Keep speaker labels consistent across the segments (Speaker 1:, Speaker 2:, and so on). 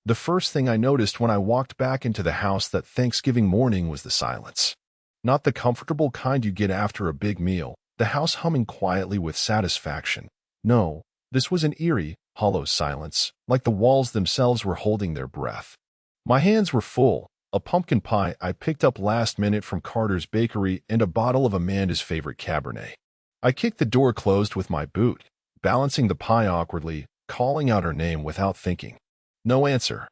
Speaker 1: The first thing I noticed when I walked back into the house that Thanksgiving morning was the silence. Not the comfortable kind you get after a big meal, the house humming quietly with satisfaction. No, this was an eerie, hollow silence, like the walls themselves were holding their breath. My hands were full, a pumpkin pie I picked up last minute from Carter's bakery and a bottle of Amanda's favorite Cabernet. I kicked the door closed with my boot, balancing the pie awkwardly, calling out her name without thinking. No answer.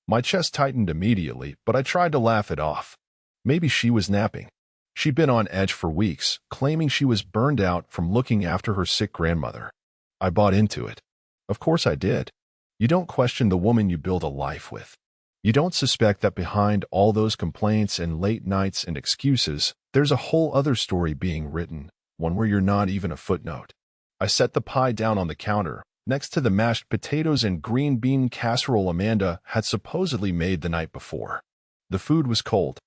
Speaker 1: My chest tightened immediately, but I tried to laugh it off. Maybe she was napping. She'd been on edge for weeks, claiming she was burned out from looking after her sick grandmother. I bought into it. Of course I did. You don't question the woman you build a life with. You don't suspect that behind all those complaints and late nights and excuses, there's a whole other story being written, one where you're not even a footnote. I set the pie down on the counter, next to the mashed potatoes and green bean casserole Amanda had supposedly made the night before. The food was cold.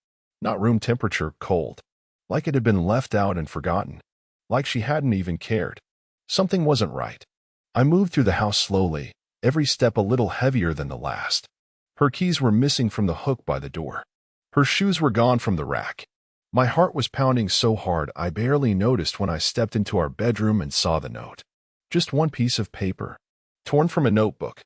Speaker 1: Not room temperature cold. Like it had been left out and forgotten. Like she hadn't even cared. Something wasn't right. I moved through the house slowly, every step a little heavier than the last. Her keys were missing from the hook by the door. Her shoes were gone from the rack. My heart was pounding so hard I barely noticed when I stepped into our bedroom and saw the note. Just one piece of paper, torn from a notebook,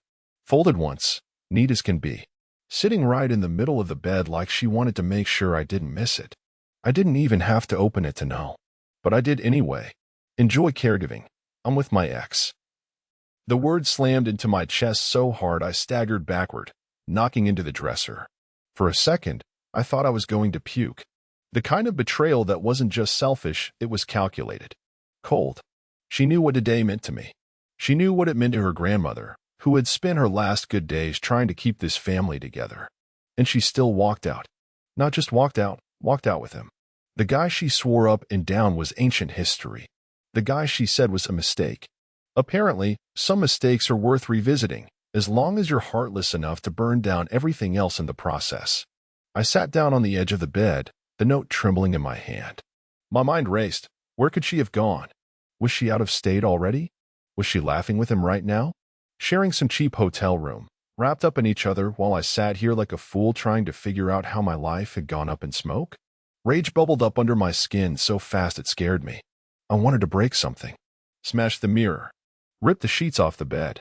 Speaker 1: folded once, neat as can be, sitting right in the middle of the bed like she wanted to make sure I didn't miss it. I didn't even have to open it to know. But I did anyway. Enjoy caregiving. I'm with my ex. The word slammed into my chest so hard I staggered backward, knocking into the dresser. For a second, I thought I was going to puke. The kind of betrayal that wasn't just selfish, it was calculated. Cold. She knew what a day meant to me. She knew what it meant to her grandmother, who had spent her last good days trying to keep this family together. And she still walked out. Not just walked out with him. The guy she swore up and down was ancient history. The guy she said was a mistake. Apparently, some mistakes are worth revisiting, as long as you're heartless enough to burn down everything else in the process. I sat down on the edge of the bed, the note trembling in my hand. My mind raced. Where could she have gone? Was she out of state already? Was she laughing with him right now? Sharing some cheap hotel room, wrapped up in each other while I sat here like a fool trying to figure out how my life had gone up in smoke? Rage bubbled up under my skin so fast it scared me. I wanted to break something. Smash the mirror. Rip the sheets off the bed.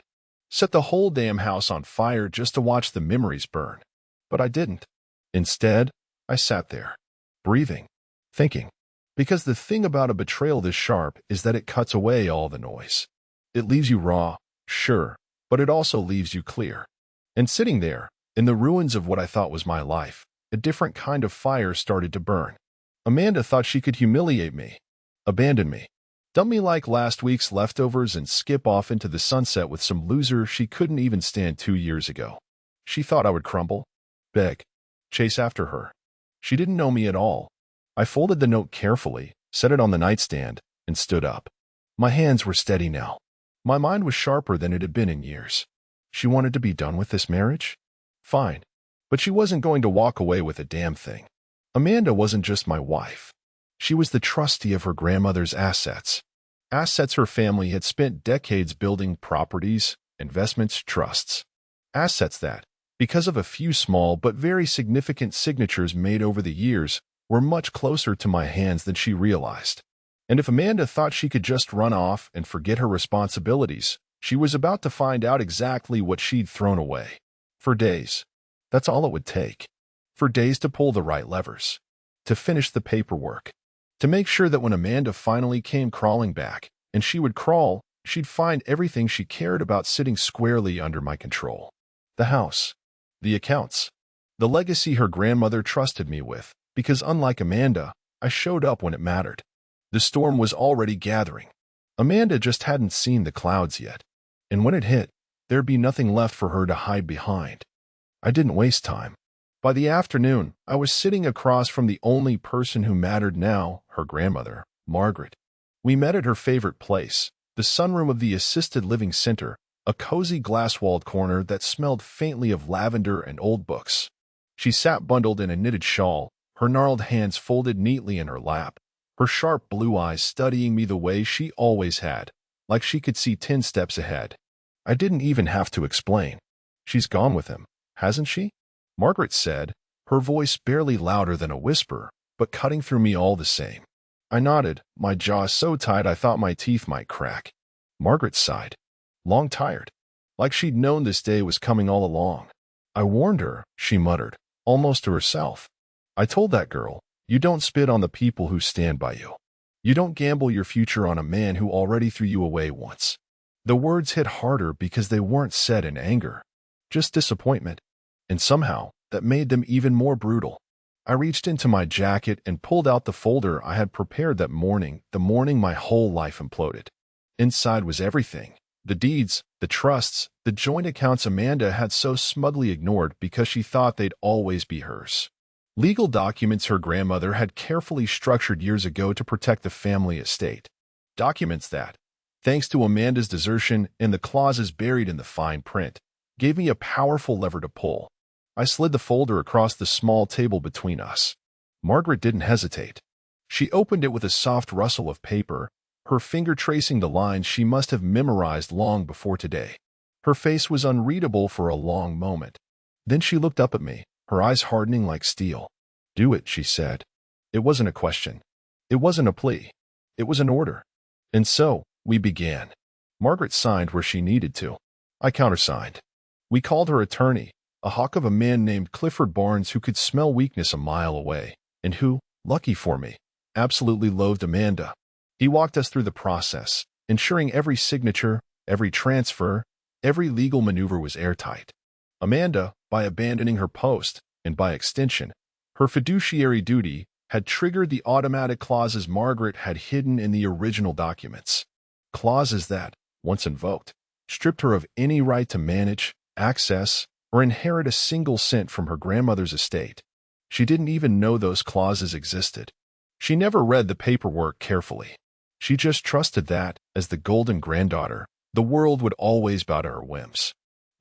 Speaker 1: Set the whole damn house on fire just to watch the memories burn. But I didn't. Instead, I sat there, breathing, thinking. Because the thing about a betrayal this sharp is that it cuts away all the noise. It leaves you raw, sure, but it also leaves you clear. And sitting there, in the ruins of what I thought was my life, a different kind of fire started to burn. Amanda thought she could humiliate me, abandon me, dump me like last week's leftovers and skip off into the sunset with some loser she couldn't even stand 2 years ago. She thought I would crumble, beg, chase after her. She didn't know me at all. I folded the note carefully, set it on the nightstand, and stood up. My hands were steady now. My mind was sharper than it had been in years. She wanted to be done with this marriage? Fine. But she wasn't going to walk away with a damn thing. Amanda wasn't just my wife. She was the trustee of her grandmother's assets. Assets her family had spent decades building: properties, investments, trusts. Assets that, because of a few small but very significant signatures made over the years, were much closer to my hands than she realized. And if Amanda thought she could just run off and forget her responsibilities, she was about to find out exactly what she'd thrown away. For days. That's all it would take. For days to pull the right levers. To finish the paperwork. To make sure that when Amanda finally came crawling back, and she would crawl, she'd find everything she cared about sitting squarely under my control. The house. The accounts. The legacy her grandmother trusted me with, because unlike Amanda, I showed up when it mattered. The storm was already gathering. Amanda just hadn't seen the clouds yet. And when it hit, there'd be nothing left for her to hide behind. I didn't waste time. By the afternoon, I was sitting across from the only person who mattered now, her grandmother, Margaret. We met at her favorite place, the sunroom of the assisted living center, a cozy glass-walled corner that smelled faintly of lavender and old books. She sat bundled in a knitted shawl, her gnarled hands folded neatly in her lap, her sharp blue eyes studying me the way she always had, like she could see 10 steps ahead. I didn't even have to explain. She's gone with him. hasn't she?" Margaret said, her voice barely louder than a whisper, but cutting through me all the same. I nodded, my jaw so tight I thought my teeth might crack. Margaret sighed. Long tired. Like she'd known this day was coming all along. "I warned her," she muttered, almost to herself. "I told that girl, you don't spit on the people who stand by you. You don't gamble your future on a man who already threw you away once." The words hit harder because they weren't said in anger, just disappointment. And somehow, that made them even more brutal. I reached into my jacket and pulled out the folder I had prepared that morning, the morning my whole life imploded. Inside was everything. The deeds, the trusts, the joint accounts Amanda had so smugly ignored because she thought they'd always be hers. Legal documents her grandmother had carefully structured years ago to protect the family estate. Documents that, thanks to Amanda's desertion and the clauses buried in the fine print, gave me a powerful lever to pull. I slid the folder across the small table between us. Margaret didn't hesitate. She opened it with a soft rustle of paper, her finger tracing the lines she must have memorized long before today. Her face was unreadable for a long moment. Then she looked up at me, her eyes hardening like steel. "Do it," she said. It wasn't a question. It wasn't a plea. It was an order. And so, we began. Margaret signed where she needed to. I countersigned. We called her attorney, a hawk of a man named Clifford Barnes who could smell weakness a mile away, and who, lucky for me, absolutely loathed Amanda. He walked us through the process, ensuring every signature, every transfer, every legal maneuver was airtight. Amanda, by abandoning her post, and by extension, her fiduciary duty, had triggered the automatic clauses Margaret had hidden in the original documents. Clauses that, once invoked, stripped her of any right to manage, access, or inherit a single cent from her grandmother's estate. She didn't even know those clauses existed. She never read the paperwork carefully. She just trusted that, as the golden granddaughter, the world would always bow to her whims.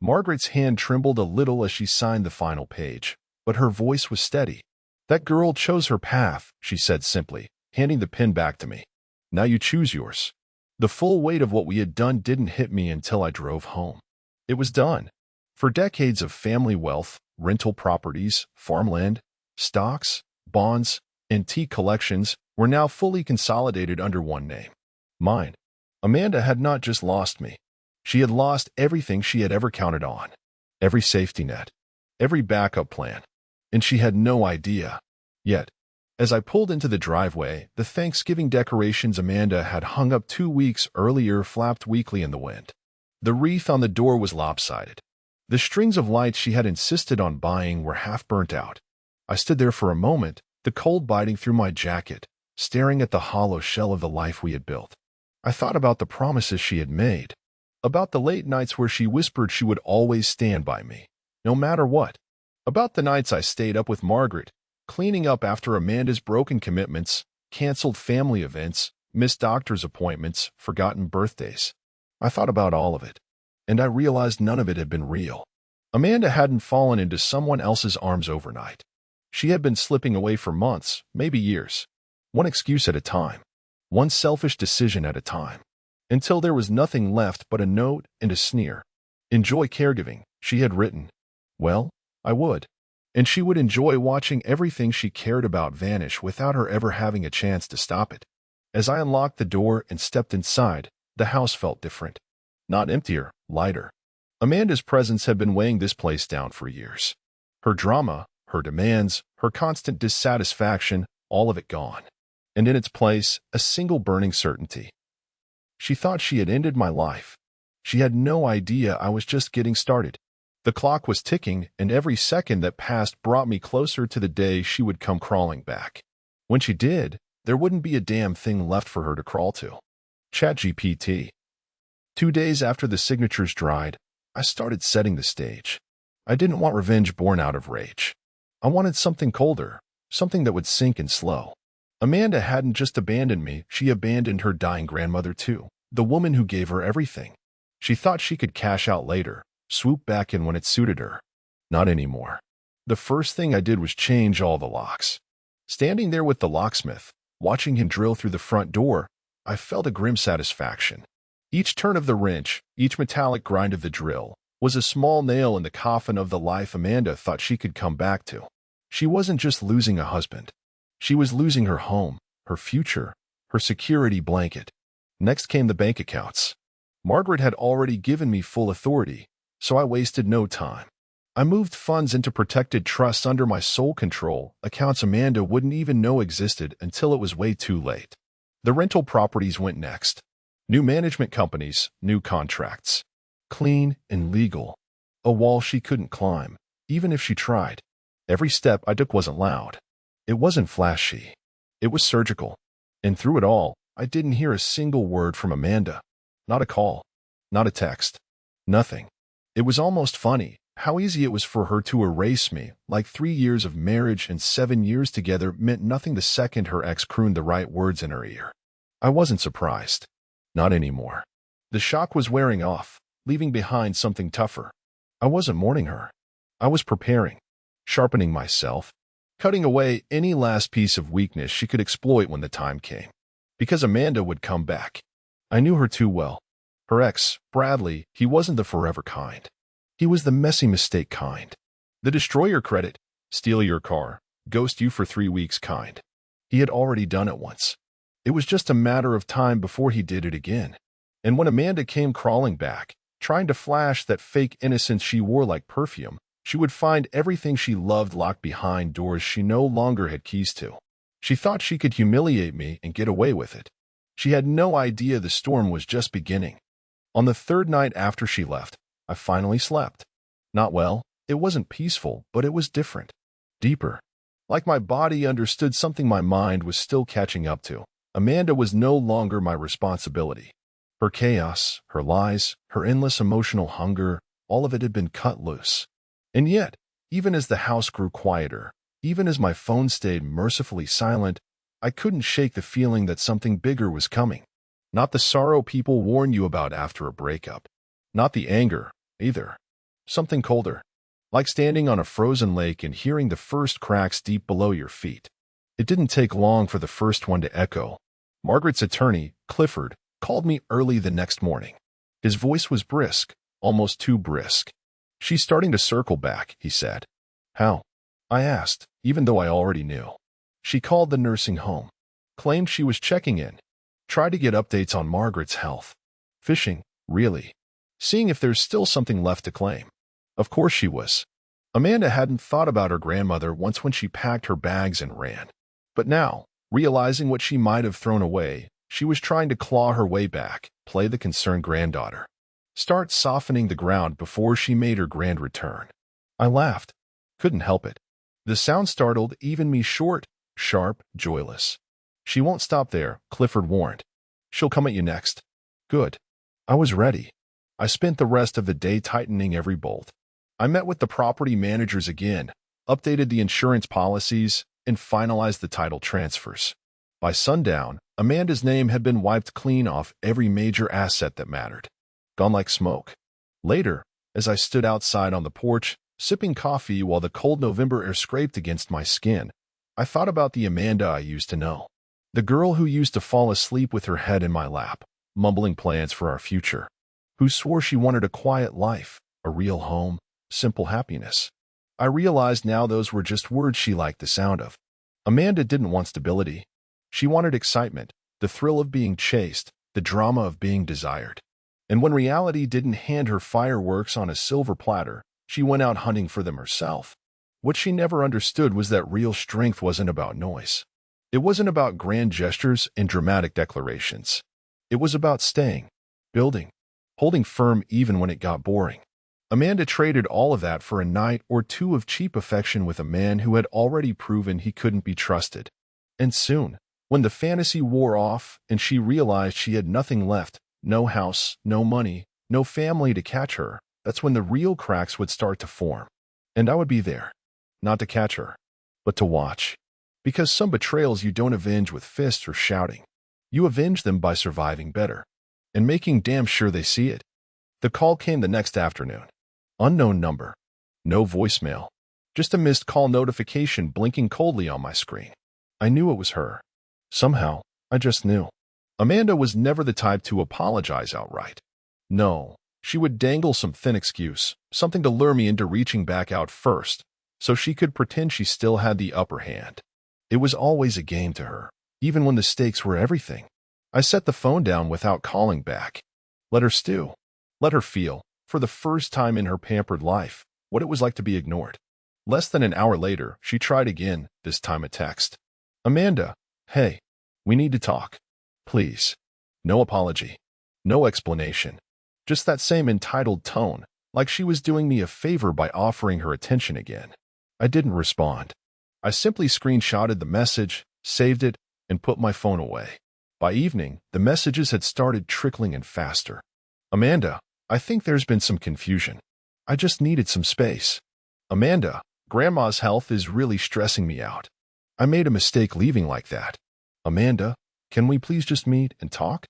Speaker 1: Margaret's hand trembled a little as she signed the final page, but her voice was steady. "That girl chose her path," she said simply, handing the pen back to me. "Now you choose yours." The full weight of what we had done didn't hit me until I drove home. It was done. For decades of family wealth, rental properties, farmland, stocks, bonds, antique collections were now fully consolidated under one name. Mine. Amanda had not just lost me. She had lost everything she had ever counted on. Every safety net. Every backup plan. And she had no idea. Yet, as I pulled into the driveway, the Thanksgiving decorations Amanda had hung up 2 weeks earlier flapped weakly in the wind. The wreath on the door was lopsided. The strings of lights she had insisted on buying were half burnt out. I stood there for a moment, the cold biting through my jacket, staring at the hollow shell of the life we had built. I thought about the promises she had made, about the late nights where she whispered she would always stand by me, no matter what, about the nights I stayed up with Margaret, cleaning up after Amanda's broken commitments, canceled family events, missed doctor's appointments, forgotten birthdays. I thought about all of it, and I realized none of it had been real. Amanda hadn't fallen into someone else's arms overnight. She had been slipping away for months, maybe years. One excuse at a time. One selfish decision at a time. Until there was nothing left but a note and a sneer. "Enjoy caregiving," she had written. Well, I would. And she would enjoy watching everything she cared about vanish without her ever having a chance to stop it. As I unlocked the door and stepped inside, the house felt different. Not emptier, lighter. Amanda's presence had been weighing this place down for years. Her drama, her demands, her constant dissatisfaction, all of it gone. And in its place, a single burning certainty. She thought she had ended my life. She had no idea I was just getting started. The clock was ticking, and every second that passed brought me closer to the day she would come crawling back. When she did, there wouldn't be a damn thing left for her to crawl to. ChatGPT. 2 days after the signatures dried, I started setting the stage. I didn't want revenge born out of rage. I wanted something colder, something that would sink and slow. Amanda hadn't just abandoned me, she abandoned her dying grandmother too, the woman who gave her everything. She thought she could cash out later, swoop back in when it suited her. Not anymore. The first thing I did was change all the locks. Standing there with the locksmith, watching him drill through the front door, I felt a grim satisfaction. Each turn of the wrench, each metallic grind of the drill, was a small nail in the coffin of the life Amanda thought she could come back to. She wasn't just losing a husband. She was losing her home, her future, her security blanket. Next came the bank accounts. Margaret had already given me full authority, so I wasted no time. I moved funds into protected trusts under my sole control, accounts Amanda wouldn't even know existed until it was way too late. The rental properties went next. New management companies, new contracts. Clean and legal. A wall she couldn't climb, even if she tried. Every step I took wasn't loud. It wasn't flashy. It was surgical. And through it all, I didn't hear a single word from Amanda. Not a call. Not a text. Nothing. It was almost funny how easy it was for her to erase me, like 3 years of marriage and 7 years together meant nothing the second her ex crooned the right words in her ear. I wasn't surprised. Not anymore. The shock was wearing off, leaving behind something tougher. I wasn't mourning her. I was preparing, sharpening myself, cutting away any last piece of weakness she could exploit when the time came. Because Amanda would come back. I knew her too well. Her ex, Bradley, he wasn't the forever kind. He was the messy mistake kind. The destroy your credit, steal your car, ghost you for 3 weeks kind. He had already done it once. It was just a matter of time before he did it again. And when Amanda came crawling back, trying to flash that fake innocence she wore like perfume, she would find everything she loved locked behind doors she no longer had keys to. She thought she could humiliate me and get away with it. She had no idea the storm was just beginning. On the third night after she left, I finally slept. Not well, it wasn't peaceful, but it was different. Deeper. Like my body understood something my mind was still catching up to. Amanda was no longer my responsibility. Her chaos, her lies, her endless emotional hunger, all of it had been cut loose. And yet, even as the house grew quieter, even as my phone stayed mercifully silent, I couldn't shake the feeling that something bigger was coming. Not the sorrow people warn you about after a breakup. Not the anger, either. Something colder. Like standing on a frozen lake and hearing the first cracks deep below your feet. It didn't take long for the first one to echo. Margaret's attorney, Clifford, called me early the next morning. His voice was brisk, almost too brisk. "She's starting to circle back," he said. "How?" I asked, even though I already knew. She called the nursing home. Claimed she was checking in. Tried to get updates on Margaret's health. Fishing, really. Seeing if there's still something left to claim. Of course she was. Amanda hadn't thought about her grandmother once when she packed her bags and ran. But now, realizing what she might have thrown away, she was trying to claw her way back, play the concerned granddaughter. Start softening the ground before she made her grand return. I laughed. Couldn't help it. The sound startled even me, short, sharp, joyless. "She won't stop there," Clifford warned. "She'll come at you next." Good. I was ready. I spent the rest of the day tightening every bolt. I met with the property managers again, updated the insurance policies, and finalized the title transfers. By sundown, Amanda's name had been wiped clean off every major asset that mattered. Gone like smoke. Later, as I stood outside on the porch, sipping coffee while the cold November air scraped against my skin, I thought about the Amanda I used to know. The girl who used to fall asleep with her head in my lap, mumbling plans for our future. Who swore she wanted a quiet life, a real home, simple happiness. I realized now those were just words she liked the sound of. Amanda didn't want stability. She wanted excitement, the thrill of being chased, the drama of being desired. And when reality didn't hand her fireworks on a silver platter, she went out hunting for them herself. What she never understood was that real strength wasn't about noise. It wasn't about grand gestures and dramatic declarations. It was about staying, building, holding firm even when it got boring. Amanda traded all of that for a night or two of cheap affection with a man who had already proven he couldn't be trusted. And soon, when the fantasy wore off and she realized she had nothing left, no house, no money, no family to catch her, that's when the real cracks would start to form. And I would be there, not to catch her, but to watch. Because some betrayals you don't avenge with fists or shouting. You avenge them by surviving better and making damn sure they see it. The call came the next afternoon. Unknown number. No voicemail. Just a missed call notification blinking coldly on my screen. I knew it was her. Somehow, I just knew. Amanda was never the type to apologize outright. No, She would dangle some thin excuse, something to lure me into reaching back out first, so she could pretend she still had the upper hand. It was always a game to her, even when the stakes were everything. I set the phone down without calling back. Let her stew. Let her feel, for the first time in her pampered life, what it was like to be ignored. Less than an hour later, she tried again, this time a text. Amanda, hey, we need to talk. Please. No apology. No explanation. Just that same entitled tone, like she was doing me a favor by offering her attention again. I didn't respond. I simply screenshotted the message, saved it, and put my phone away. By evening, the messages had started trickling in faster. Amanda, I think there's been some confusion. I just needed some space. Amanda, Grandma's health is really stressing me out. I made a mistake leaving like that. Amanda, can we please just meet and talk?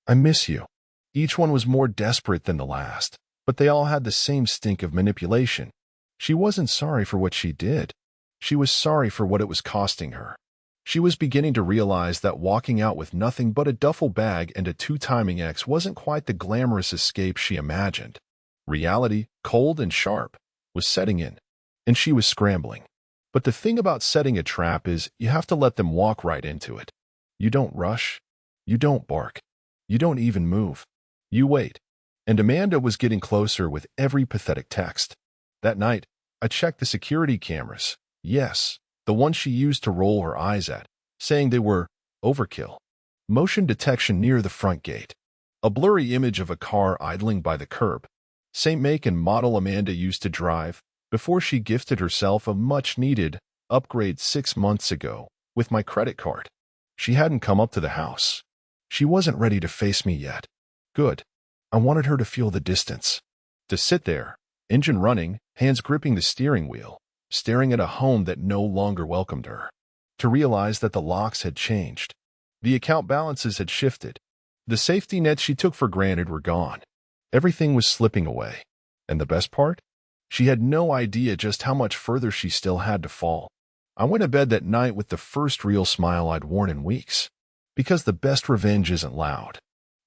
Speaker 1: I miss you. Each one was more desperate than the last, but they all had the same stink of manipulation. She wasn't sorry for what she did. She was sorry for what it was costing her. She was beginning to realize that walking out with nothing but a duffel bag and a two-timing ex wasn't quite the glamorous escape she imagined. Reality, cold and sharp, was setting in, and she was scrambling. But the thing about setting a trap is you have to let them walk right into it. You don't rush. You don't bark. You don't even move. You wait. And Amanda was getting closer with every pathetic text. That night, I checked the security cameras. Yes, the ones she used to roll her eyes at, saying they were overkill. Motion detection near the front gate. A blurry image of a car idling by the curb. Same make and model Amanda used to drive before she gifted herself a much-needed upgrade 6 months ago with my credit card. She hadn't come up to the house. She wasn't ready to face me yet. Good. I wanted her to feel the distance. To sit there, engine running, hands gripping the steering wheel, staring at a home that no longer welcomed her. To realize that the locks had changed. The account balances had shifted. The safety nets she took for granted were gone. Everything was slipping away. And the best part? She had no idea just how much further she still had to fall. I went to bed that night with the first real smile I'd worn in weeks. Because the best revenge isn't loud.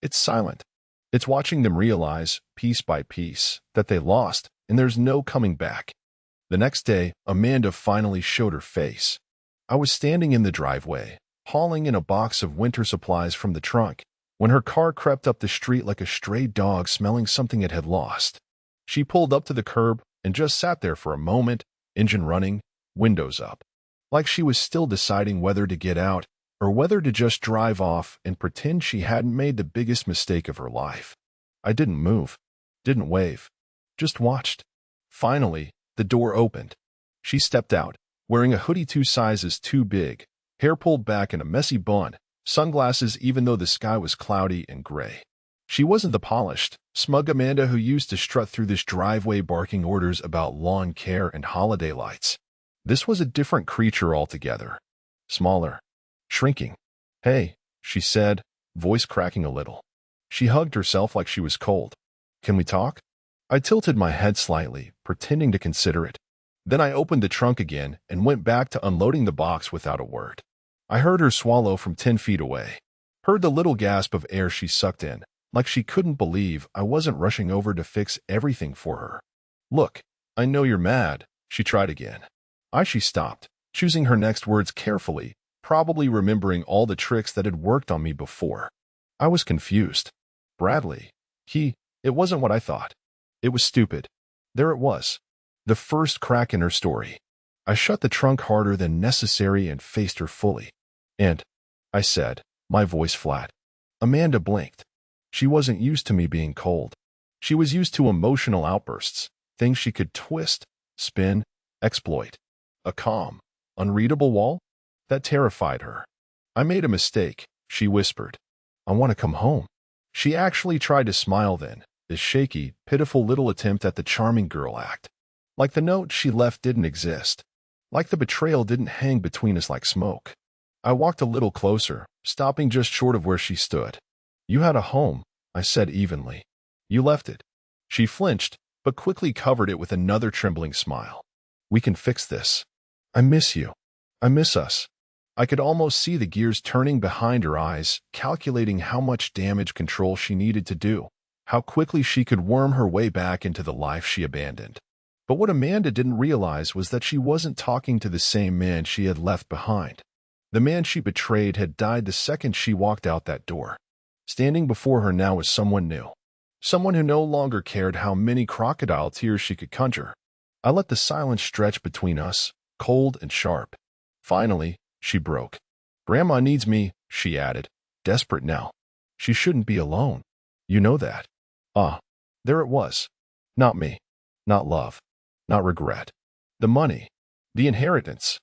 Speaker 1: It's silent. It's watching them realize, piece by piece, that they lost, and there's no coming back. The next day, Amanda finally showed her face. I was standing in the driveway, hauling in a box of winter supplies from the trunk, when her car crept up the street like a stray dog smelling something it had lost. She pulled up to the curb and just sat there for a moment, engine running, windows up, like she was still deciding whether to get out or whether to just drive off and pretend she hadn't made the biggest mistake of her life. I didn't move, didn't wave, just watched. Finally, the door opened. She stepped out, wearing a hoodie 2 sizes too big, hair pulled back in a messy bun, sunglasses even though the sky was cloudy and gray. She wasn't the polished, smug Amanda who used to strut through this driveway barking orders about lawn care and holiday lights. This was a different creature altogether. Smaller. Shrinking. Hey, she said, voice cracking a little. She hugged herself like she was cold. Can we talk? I tilted my head slightly, pretending to consider it. Then I opened the trunk again and went back to unloading the box without a word. I heard her swallow from 10 feet away. Heard the little gasp of air she sucked in, like she couldn't believe I wasn't rushing over to fix everything for her. Look, I know you're mad, she tried again. She stopped, choosing her next words carefully, probably remembering all the tricks that had worked on me before. I was confused. Bradley. It wasn't what I thought. It was stupid. There it was. The first crack in her story. I shut the trunk harder than necessary and faced her fully. And, I said, my voice flat. Amanda blinked. She wasn't used to me being cold. She was used to emotional outbursts, things she could twist, spin, exploit. A calm, unreadable wall? That terrified her. I made a mistake, she whispered. I want to come home. She actually tried to smile then, this shaky, pitiful little attempt at the charming girl act. Like the note she left didn't exist. Like the betrayal didn't hang between us like smoke. I walked a little closer, stopping just short of where she stood. You had a home, I said evenly. You left it. She flinched, but quickly covered it with another trembling smile. We can fix this. I miss you. I miss us. I could almost see the gears turning behind her eyes, calculating how much damage control she needed to do, how quickly she could worm her way back into the life she abandoned. But what Amanda didn't realize was that she wasn't talking to the same man she had left behind. The man she betrayed had died the second she walked out that door. Standing before her now was someone new. Someone who no longer cared how many crocodile tears she could conjure. I let the silence stretch between us, cold and sharp. Finally, she broke. "Grandma needs me," she added, desperate now. "She shouldn't be alone. You know that." Ah, there it was. Not me. Not love. Not regret. The money. The inheritance.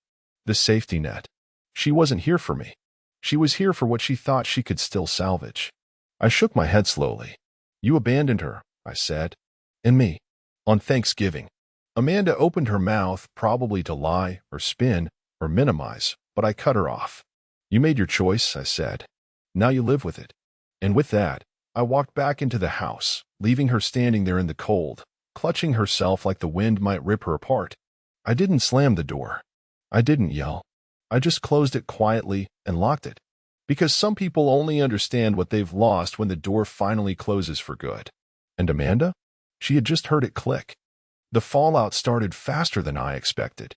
Speaker 1: The safety net. She wasn't here for me. She was here for what she thought she could still salvage. I shook my head slowly. "You abandoned her," I said. "And me. On Thanksgiving." Amanda opened her mouth, probably to lie, or spin, or minimize, but I cut her off. "You made your choice," I said. "Now you live with it." And with that, I walked back into the house, leaving her standing there in the cold, clutching herself like the wind might rip her apart. I didn't slam the door. I didn't yell. I just closed it quietly and locked it. Because some people only understand what they've lost when the door finally closes for good. And Amanda? She had just heard it click. The fallout started faster than I expected.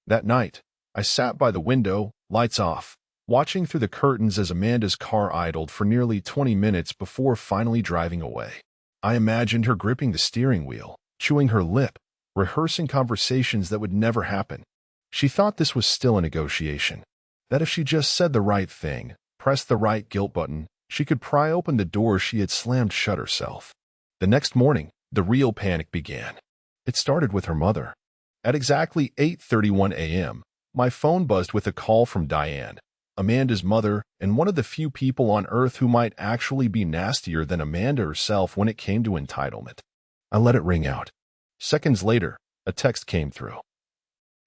Speaker 1: That night, I sat by the window, lights off, watching through the curtains as Amanda's car idled for nearly 20 minutes before finally driving away. I imagined her gripping the steering wheel, chewing her lip, rehearsing conversations that would never happen. She thought this was still a negotiation, that if she just said the right thing, pressed the right guilt button, she could pry open the door she had slammed shut herself. The next morning, the real panic began. It started with her mother. At exactly 8:31 a.m., my phone buzzed with a call from Diane, Amanda's mother, and one of the few people on earth who might actually be nastier than Amanda herself when it came to entitlement. I let it ring out. Seconds later, a text came through.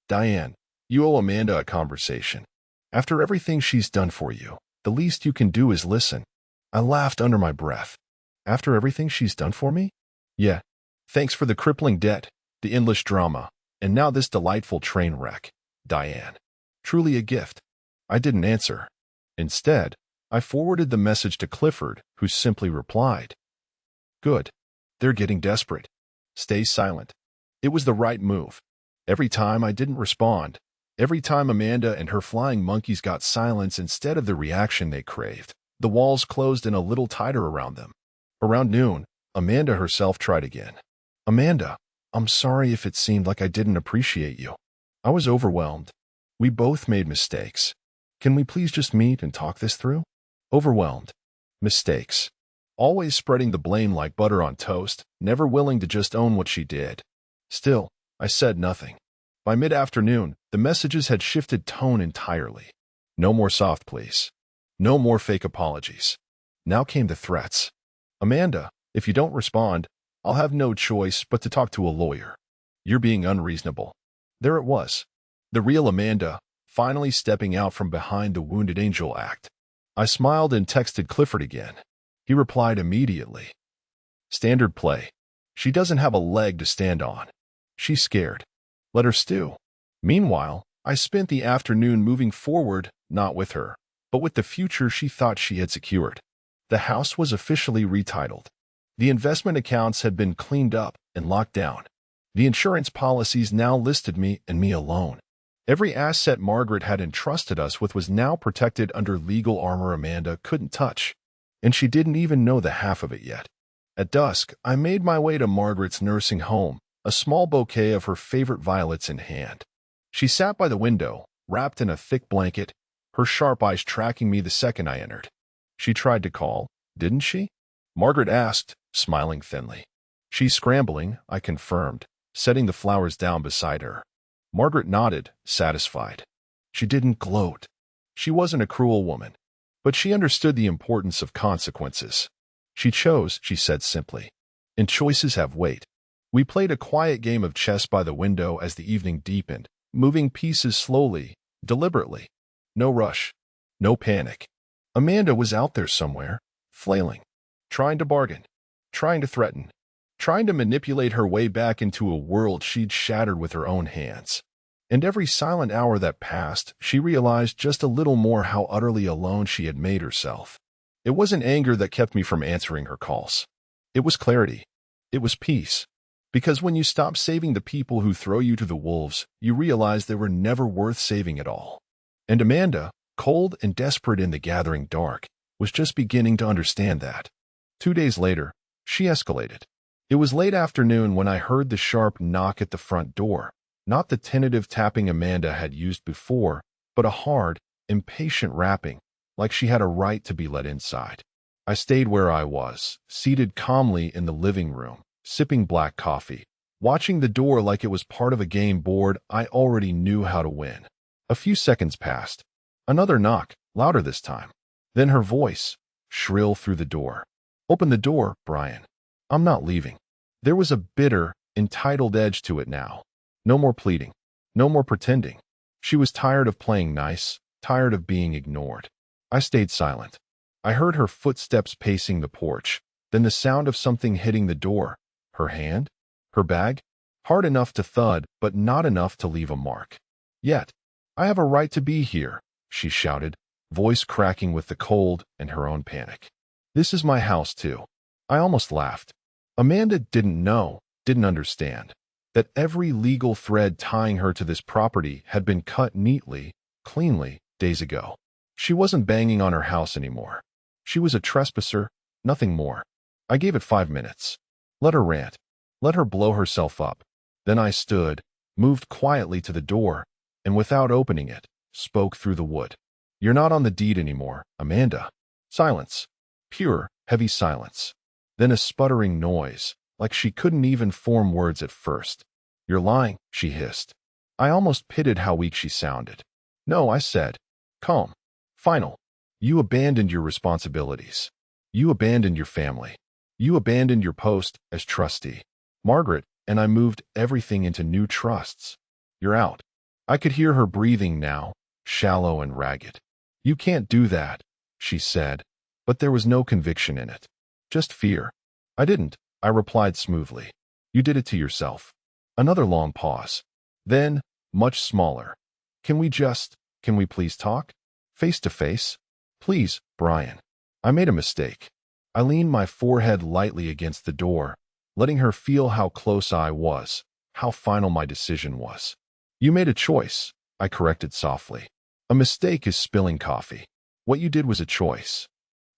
Speaker 1: "Diane, you owe Amanda a conversation. After everything she's done for you, the least you can do is listen." I laughed under my breath. "After everything she's done for me?" "Yeah. Thanks for the crippling debt, the endless drama, and now this delightful train wreck, Diane. Truly a gift." I didn't answer. Instead, I forwarded the message to Clifford, who simply replied, "Good. They're getting desperate. Stay silent." It was the right move. Every time I didn't respond, every time Amanda and her flying monkeys got silence instead of the reaction they craved, the walls closed in a little tighter around them. Around noon, Amanda herself tried again. "Amanda, I'm sorry if it seemed like I didn't appreciate you. I was overwhelmed. We both made mistakes. Can we please just meet and talk this through?" Overwhelmed. Mistakes. Always spreading the blame like butter on toast, never willing to just own what she did. Still, I said nothing. By mid-afternoon, the messages had shifted tone entirely. No more soft pleas. No more fake apologies. Now came the threats. "Amanda, if you don't respond, I'll have no choice but to talk to a lawyer. You're being unreasonable." There it was. The real Amanda, finally stepping out from behind the wounded angel act. I smiled and texted Clifford again. He replied immediately. "Standard play. She doesn't have a leg to stand on. She's scared. Let her stew." Meanwhile, I spent the afternoon moving forward, not with her, but with the future she thought she had secured. The house was officially retitled. The investment accounts had been cleaned up and locked down. The insurance policies now listed me and me alone. Every asset Margaret had entrusted us with was now protected under legal armor Amanda couldn't touch. And she didn't even know the half of it yet. At dusk, I made my way to Margaret's nursing home, a small bouquet of her favorite violets in hand. She sat by the window, wrapped in a thick blanket, her sharp eyes tracking me the second I entered. "She tried to call, didn't she?" Margaret asked, smiling thinly. "She's scrambling," I confirmed, setting the flowers down beside her. Margaret nodded, satisfied. She didn't gloat. She wasn't a cruel woman, but she understood the importance of consequences. "She chose," she said simply, "and choices have weight." We played a quiet game of chess by the window as the evening deepened, moving pieces slowly, deliberately. No rush. No panic. Amanda was out there somewhere, flailing, trying to bargain, trying to threaten, trying to manipulate her way back into a world she'd shattered with her own hands. And every silent hour that passed, she realized just a little more how utterly alone she had made herself. It wasn't anger that kept me from answering her calls. It was clarity. It was peace. Because when you stop saving the people who throw you to the wolves, you realize they were never worth saving at all. And Amanda, cold and desperate in the gathering dark, was just beginning to understand that. 2 days later, she escalated. It was late afternoon when I heard the sharp knock at the front door, not the tentative tapping Amanda had used before, but a hard, impatient rapping, like she had a right to be let inside. I stayed where I was, seated calmly in the living room, sipping black coffee, watching the door like it was part of a game board I already knew how to win. A few seconds passed. Another knock, louder this time. Then her voice, shrill through the door. "Open the door, Brian. I'm not leaving." There was a bitter, entitled edge to it now. No more pleading. No more pretending. She was tired of playing nice, tired of being ignored. I stayed silent. I heard her footsteps pacing the porch, then the sound of something hitting the door. Her hand? Her bag? Hard enough to thud, but not enough to leave a mark. "Yet, I have a right to be here," she shouted, voice cracking with the cold and her own panic. "This is my house, too." I almost laughed. Amanda didn't know, didn't understand, that every legal thread tying her to this property had been cut neatly, cleanly, days ago. She wasn't banging on her house anymore. She was a trespasser, nothing more. I gave it 5 minutes. Let her rant. Let her blow herself up. Then I stood, moved quietly to the door, and without opening it, spoke through the wood. "You're not on the deed anymore, Amanda." Silence. Pure, heavy silence. Then a sputtering noise, like she couldn't even form words at first. "You're lying," she hissed. I almost pitied how weak she sounded. "No," I said. Calm. Final. "You abandoned your responsibilities. You abandoned your family. You abandoned your post as trustee. Margaret and I moved everything into new trusts. You're out." I could hear her breathing now, shallow and ragged. "You can't do that," she said, but there was no conviction in it. Just fear. "I didn't," I replied smoothly. "You did it to yourself." Another long pause. Then, much smaller. Can we please talk? Face to face? Please, Brian. I made a mistake." I leaned my forehead lightly against the door, letting her feel how close I was, how final my decision was. "You made a choice," I corrected softly. "A mistake is spilling coffee. What you did was a choice."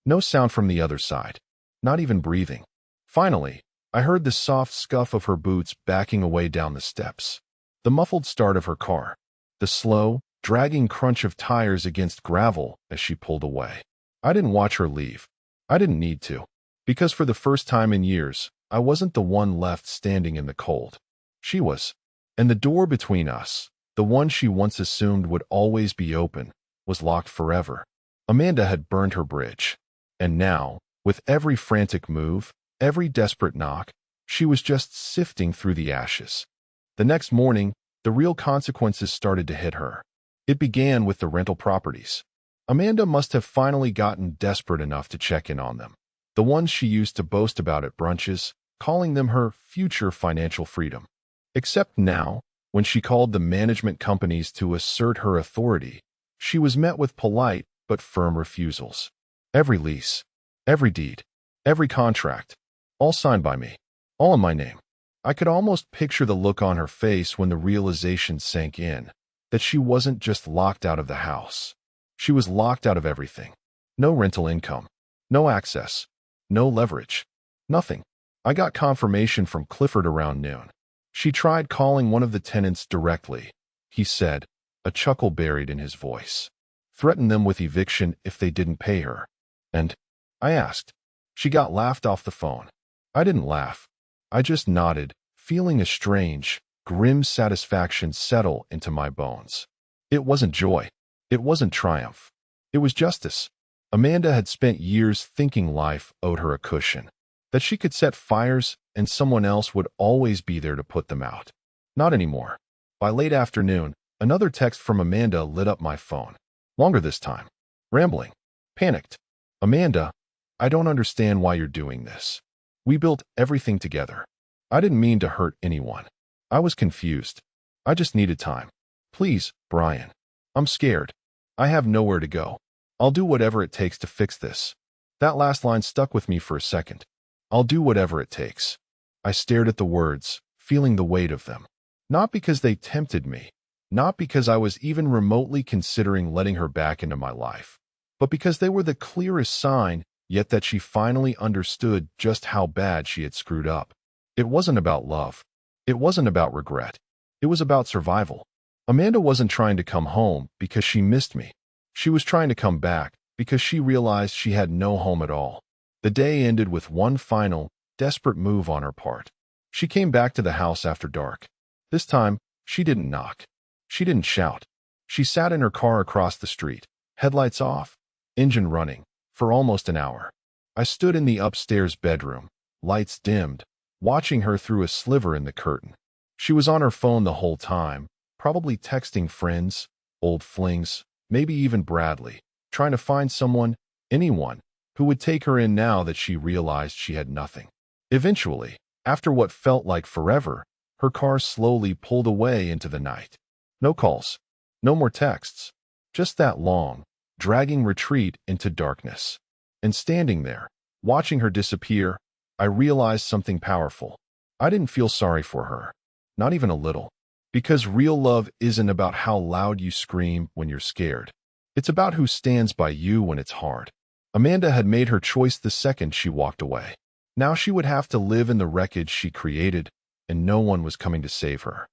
Speaker 1: No sound from the other side. Not even breathing. Finally, I heard the soft scuff of her boots backing away down the steps. The muffled start of her car. The slow, dragging crunch of tires against gravel as she pulled away. I didn't watch her leave. I didn't need to. Because for the first time in years, I wasn't the one left standing in the cold. She was. And the door between us, the one she once assumed would always be open, was locked forever. Amanda had burned her bridge. And now, with every frantic move, every desperate knock, she was just sifting through the ashes. The next morning, the real consequences started to hit her. It began with the rental properties. Amanda must have finally gotten desperate enough to check in on them. The ones she used to boast about at brunches, calling them her future financial freedom. Except now, when she called the management companies to assert her authority, she was met with polite but firm refusals. Every lease, every deed, every contract, all signed by me, all in my name. I could almost picture the look on her face when the realization sank in, that she wasn't just locked out of the house. She was locked out of everything. No rental income, no access, no leverage, nothing. I got confirmation from Clifford around noon. She tried calling one of the tenants directly. He said, a chuckle buried in his voice. Threatened them with eviction if they didn't pay her. And I asked. She got laughed off the phone. I didn't laugh. I just nodded, feeling a strange, grim satisfaction settle into my bones. It wasn't joy. It wasn't triumph. It was justice. Amanda had spent years thinking life owed her a cushion, that she could set fires and someone else would always be there to put them out. Not anymore. By late afternoon, another text from Amanda lit up my phone. Longer this time. Rambling. Panicked. Amanda, I don't understand why you're doing this. We built everything together. I didn't mean to hurt anyone. I was confused. I just needed time. Please, Brian. I'm scared. I have nowhere to go. I'll do whatever it takes to fix this. That last line stuck with me for a second. I'll do whatever it takes. I stared at the words, feeling the weight of them. Not because they tempted me, not because I was even remotely considering letting her back into my life, but because they were the clearest sign yet that she finally understood just how bad she had screwed up. It wasn't about love. It wasn't about regret. It was about survival. Amanda wasn't trying to come home because she missed me. She was trying to come back because she realized she had no home at all. The day ended with one final, desperate move on her part. She came back to the house after dark. This time, she didn't knock. She didn't shout. She sat in her car across the street, headlights off, engine running, for almost an hour. I stood in the upstairs bedroom, lights dimmed, watching her through a sliver in the curtain. She was on her phone the whole time, probably texting friends, old flings, maybe even Bradley, trying to find someone, anyone, who would take her in now that she realized she had nothing. Eventually, after what felt like forever, her car slowly pulled away into the night. No calls, no more texts, just that long, dragging retreat into darkness. And standing there, watching her disappear, I realized something powerful. I didn't feel sorry for her, not even a little. Because real love isn't about how loud you scream when you're scared. It's about who stands by you when it's hard. Amanda had made her choice the second she walked away. Now she would have to live in the wreckage she created, and no one was coming to save her.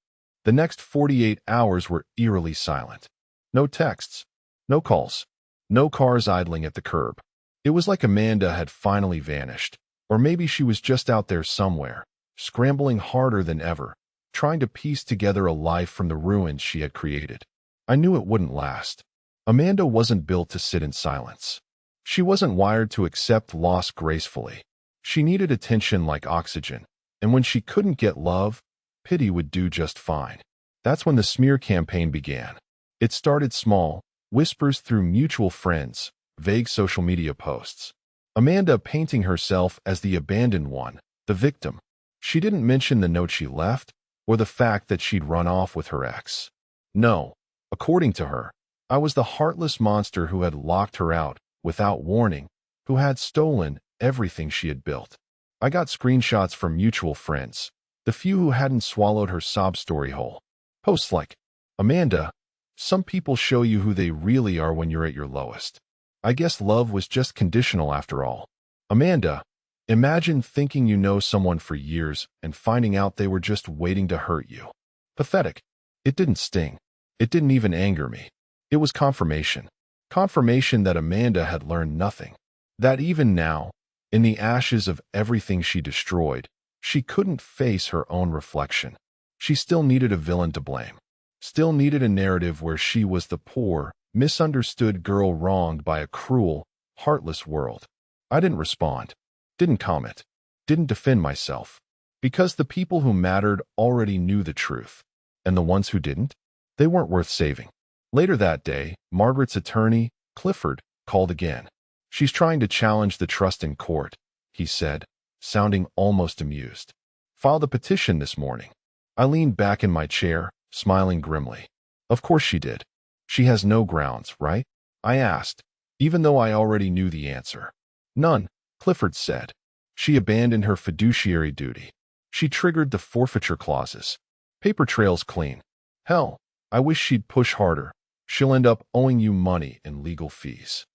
Speaker 1: The next 48 hours were eerily silent. No texts, no calls, no cars idling at the curb. It was like Amanda had finally vanished, or maybe she was just out there somewhere, scrambling harder than ever, trying to piece together a life from the ruins she had created. I knew it wouldn't last. Amanda wasn't built to sit in silence. She wasn't wired to accept loss gracefully. She needed attention like oxygen, and when she couldn't get love, pity would do just fine. That's when the smear campaign began. It started small, whispers through mutual friends, vague social media posts. Amanda painting herself as the abandoned one, the victim. She didn't mention the note she left, or the fact that she'd run off with her ex. No, according to her, I was the heartless monster who had locked her out without warning, who had stolen everything she had built. I got screenshots from mutual friends, the few who hadn't swallowed her sob story whole. Posts like, "Amanda, some people show you who they really are when you're at your lowest. I guess love was just conditional after all. Amanda, imagine thinking you know someone for years and finding out they were just waiting to hurt you. Pathetic." It didn't sting. It didn't even anger me. It was confirmation. Confirmation that Amanda had learned nothing. That even now, in the ashes of everything she destroyed, she couldn't face her own reflection. She still needed a villain to blame. Still needed a narrative where she was the poor, misunderstood girl wronged by a cruel, heartless world. I didn't respond. Didn't comment. Didn't defend myself. Because the people who mattered already knew the truth. And the ones who didn't? They weren't worth saving. Later that day, Margaret's attorney, Clifford, called again. "She's trying to challenge the trust in court," he said, sounding almost amused. "Filed a petition this morning." I leaned back in my chair, smiling grimly. Of course she did. She has no grounds, right? I asked, even though I already knew the answer. "None," Clifford said. "She abandoned her fiduciary duty. She triggered the forfeiture clauses. Paper trail's clean. Hell, I wish she'd push harder. She'll end up owing you money and legal fees."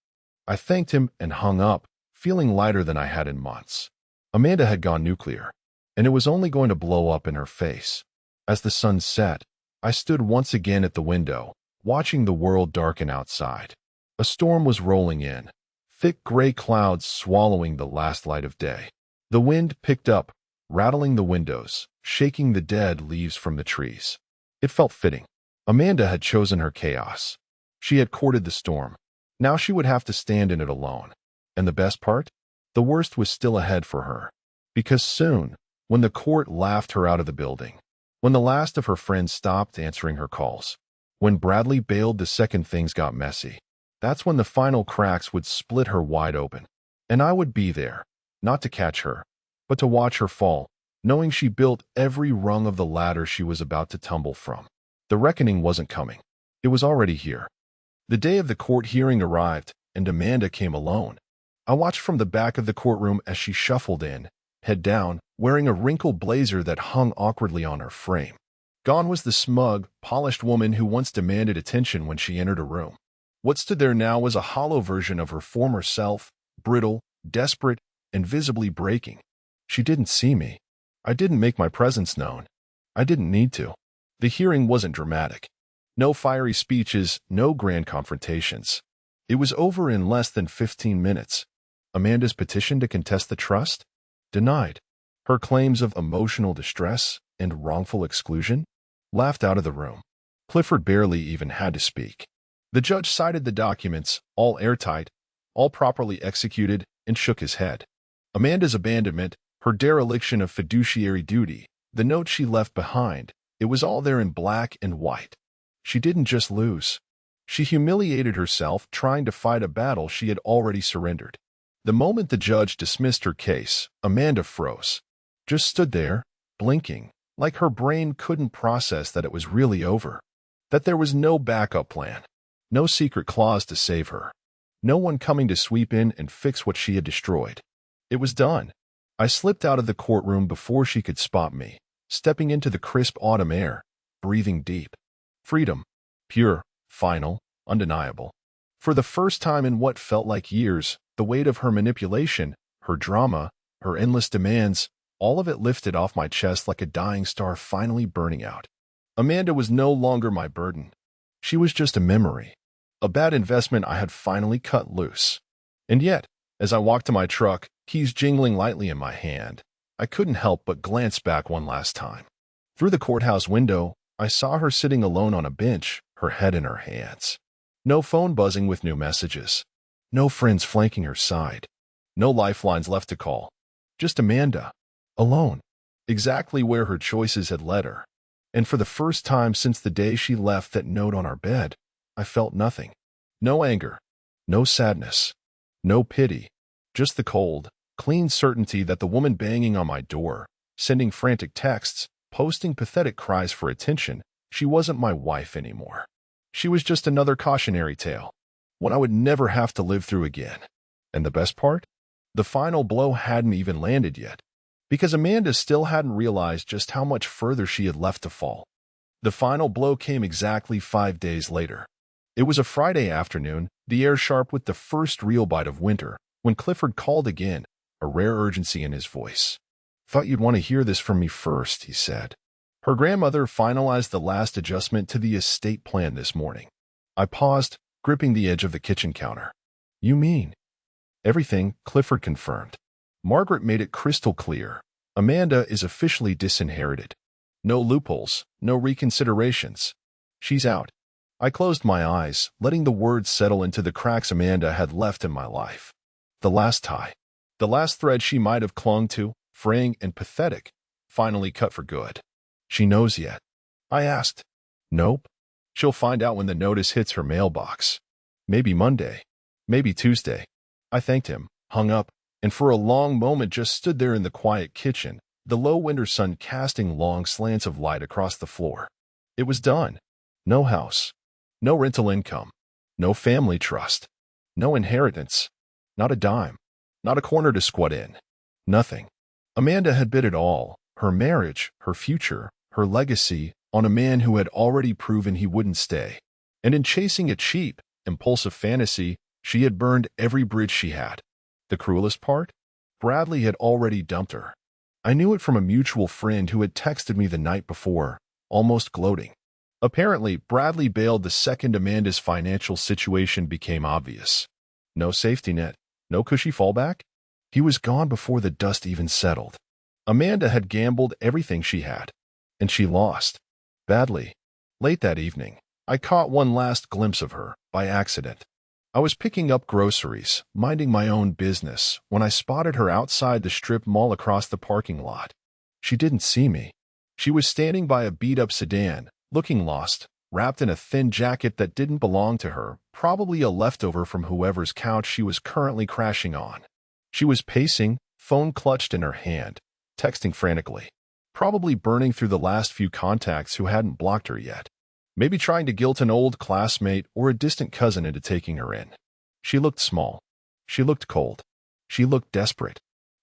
Speaker 1: I thanked him and hung up, feeling lighter than I had in months. Amanda had gone nuclear, and it was only going to blow up in her face. As the sun set, I stood once again at the window, watching the world darken outside. A storm was rolling in, thick gray clouds swallowing the last light of day. The wind picked up, rattling the windows, shaking the dead leaves from the trees. It felt fitting. Amanda had chosen her chaos. She had courted the storm. Now she would have to stand in it alone. And the best part? The worst was still ahead for her. Because soon, when the court laughed her out of the building, when the last of her friends stopped answering her calls, when Bradley bailed the second things got messy, that's when the final cracks would split her wide open. And I would be there, not to catch her, but to watch her fall, knowing she built every rung of the ladder she was about to tumble from. The reckoning wasn't coming. It was already here. The day of the court hearing arrived, and Amanda came alone. I watched from the back of the courtroom as she shuffled in, head down, wearing a wrinkled blazer that hung awkwardly on her frame. Gone was the smug, polished woman who once demanded attention when she entered a room. What stood there now was a hollow version of her former self, brittle, desperate, and visibly breaking. She didn't see me. I didn't make my presence known. I didn't need to. The hearing wasn't dramatic. No fiery speeches, no grand confrontations. It was over in less than 15 minutes. Amanda's petition to contest the trust? Denied. Her claims of emotional distress and wrongful exclusion? Laughed out of the room. Clifford barely even had to speak. The judge cited the documents, all airtight, all properly executed, and shook his head. Amanda's abandonment, her dereliction of fiduciary duty, the note she left behind, it was all there in black and white. She didn't just lose. She humiliated herself trying to fight a battle she had already surrendered. The moment the judge dismissed her case, Amanda froze. Just stood there, blinking, like her brain couldn't process that it was really over. That there was no backup plan. No secret clause to save her. No one coming to sweep in and fix what she had destroyed. It was done. I slipped out of the courtroom before she could spot me, stepping into the crisp autumn air, breathing deep. Freedom. Pure, final, undeniable. For the first time in what felt like years, the weight of her manipulation, her drama, her endless demands, all of it lifted off my chest like a dying star finally burning out. Amanda was no longer my burden. She was just a memory. A bad investment I had finally cut loose. And yet, as I walked to my truck, keys jingling lightly in my hand, I couldn't help but glance back one last time. Through the courthouse window, I saw her sitting alone on a bench, her head in her hands. No phone buzzing with new messages. No friends flanking her side. No lifelines left to call. Just Amanda. Alone. Exactly where her choices had led her. And for the first time since the day she left that note on our bed, I felt nothing. No anger. No sadness. No pity. Just the cold, clean certainty that the woman banging on my door, sending frantic texts, posting pathetic cries for attention, she wasn't my wife anymore. She was just another cautionary tale, one I would never have to live through again. And the best part? The final blow hadn't even landed yet, because Amanda still hadn't realized just how much further she had left to fall. The final blow came exactly 5 days later. It was a Friday afternoon, the air sharp with the first real bite of winter, when Clifford called again, a rare urgency in his voice. "Thought you'd want to hear this from me first," he said. Her grandmother finalized the last adjustment to the estate plan this morning. I paused, gripping the edge of the kitchen counter. "You mean?" "Everything," Clifford confirmed. Margaret made it crystal clear. Amanda is officially disinherited. No loopholes, no reconsiderations. She's out. I closed my eyes, letting the words settle into the cracks Amanda had left in my life. The last tie. The last thread she might have clung to, fraying and pathetic, finally cut for good. "She knows yet?" I asked. "Nope. She'll find out when the notice hits her mailbox. Maybe Monday. Maybe Tuesday." I thanked him, hung up, and for a long moment just stood there in the quiet kitchen, the low winter sun casting long slants of light across the floor. It was done. No house. No rental income. No family trust. No inheritance. Not a dime. Not a corner to squat in. Nothing. Amanda had bid it all, her marriage, her future, her legacy, on a man who had already proven he wouldn't stay. And in chasing a cheap, impulsive fantasy, she had burned every bridge she had. The cruelest part? Bradley had already dumped her. I knew it from a mutual friend who had texted me the night before, almost gloating. Apparently, Bradley bailed the second Amanda's financial situation became obvious. No safety net, no cushy fallback. He was gone before the dust even settled. Amanda had gambled everything she had, and she lost. Badly. Late that evening, I caught one last glimpse of her, by accident. I was picking up groceries, minding my own business, when I spotted her outside the strip mall across the parking lot. She didn't see me. She was standing by a beat-up sedan, looking lost, wrapped in a thin jacket that didn't belong to her, probably a leftover from whoever's couch she was currently crashing on. She was pacing, phone clutched in her hand, texting frantically, probably burning through the last few contacts who hadn't blocked her yet. Maybe trying to guilt an old classmate or a distant cousin into taking her in. She looked small. She looked cold. She looked desperate.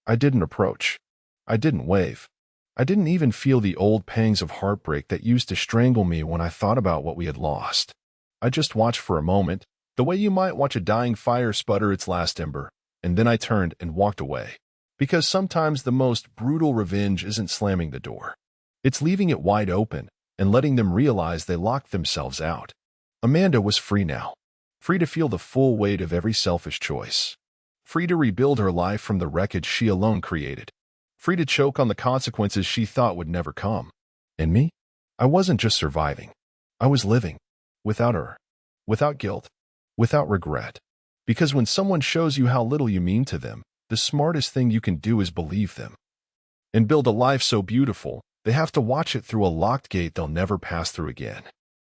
Speaker 1: I didn't approach. I didn't wave. I didn't even feel the old pangs of heartbreak that used to strangle me when I thought about what we had lost. I just watched for a moment, the way you might watch a dying fire sputter its last ember, and then I turned and walked away. Because sometimes the most brutal revenge isn't slamming the door. It's leaving it wide open and letting them realize they locked themselves out. Amanda was free now. Free to feel the full weight of every selfish choice. Free to rebuild her life from the wreckage she alone created. Free to choke on the consequences she thought would never come. And me? I wasn't just surviving. I was living. Without her. Without guilt. Without regret. Because when someone shows you how little you mean to them, the smartest thing you can do is believe them. And build a life so beautiful, they have to watch it through a locked gate they'll never pass through again.